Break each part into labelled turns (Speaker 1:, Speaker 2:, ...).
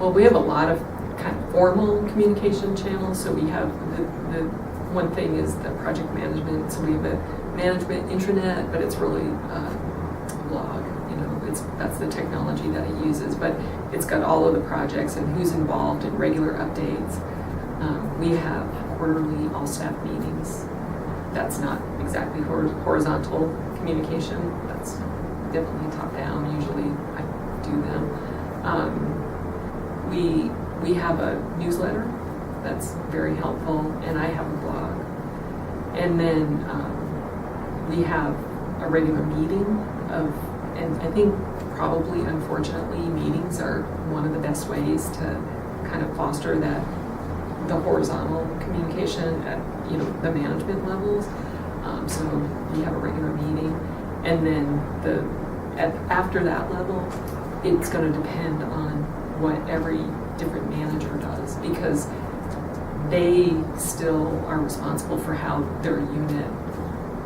Speaker 1: Well, we have a lot of kind of formal communication channels. So we have the one thing is the project management. So we have a management intranet, but it's really a blog. You know, that's the technology that it uses, but it's got all of the projects and who's involved and regular updates. We have quarterly all-staff meetings. That's not exactly horizontal communication. That's definitely top-down. Usually I do them. We have a newsletter that's very helpful, and I have a blog. And then we have a regular meeting and I think probably, unfortunately, meetings are one of the best ways to kind of foster the horizontal communication at the management levels. So we have a regular meeting, and then after that level, it's going to depend on what every different manager does, because they still are responsible for how their unit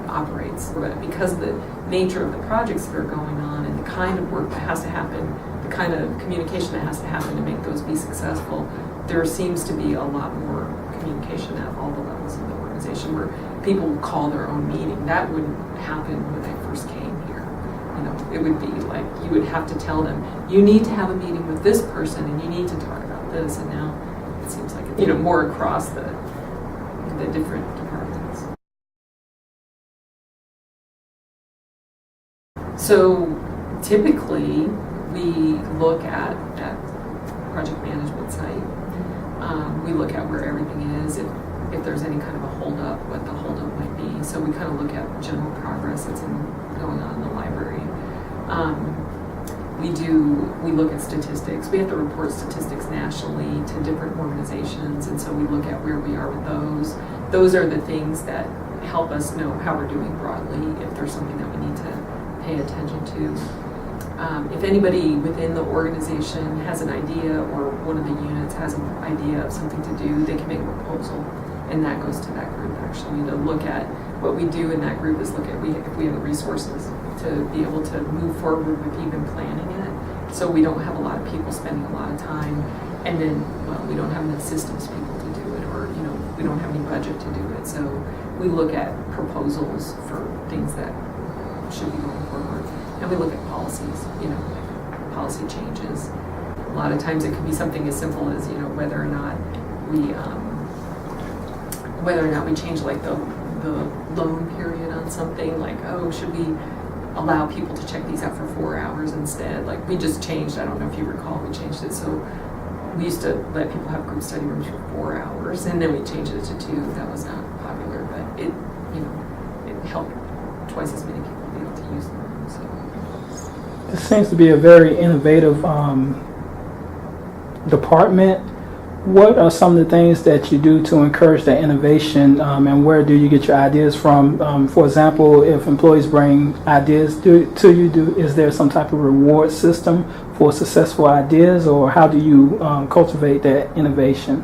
Speaker 1: operates. But because of the nature of the projects that are going on and the kind of work that has to happen, the kind of communication that has to happen to make those be successful, there seems to be a lot more communication at all the levels of the organization where people will call their own meeting. That wouldn't happen when I first came here. It would be like you would have to tell them, you need to have a meeting with this person and you need to talk about this, and now it seems like it's more across the different departments. So typically we look at that project management site. We look at where everything is, if there's any kind of a holdup, what the holdup might be. So we kind of look at general progress that's going on in the library. We look at statistics. We have to report statistics nationally to different organizations, and so we look at where we are with those. Those are the things that help us know how we're doing broadly, if there's something that we need to pay attention to. If anybody within the organization has an idea, or one of the units has an idea of something to do, they can make a proposal, and that goes to that group actually to look at. What we do in that group is look at if we have the resources to be able to move forward with even planning it. So we don't have a lot of people spending a lot of time, and then, we don't have enough systems people to do it, or we don't have any budget to do it. So we look at proposals for things that should be going forward, and we look at policies, like policy changes. A lot of times it could be something as simple as whether or not we change like the loan period on something, like, should we allow people to check these out for 4 hours instead? Like, we just changed, I don't know if you recall, we changed it. So we used to let people have group study rooms for 4 hours, and then we changed it to 2. That was not popular, but it helped twice as many people be able to use the room. So
Speaker 2: it seems to be a very innovative department. What are some of the things that you do to encourage that innovation, and where do you get your ideas from? For example, if employees bring ideas to you, is there some type of reward system for successful ideas, or how do you cultivate that innovation?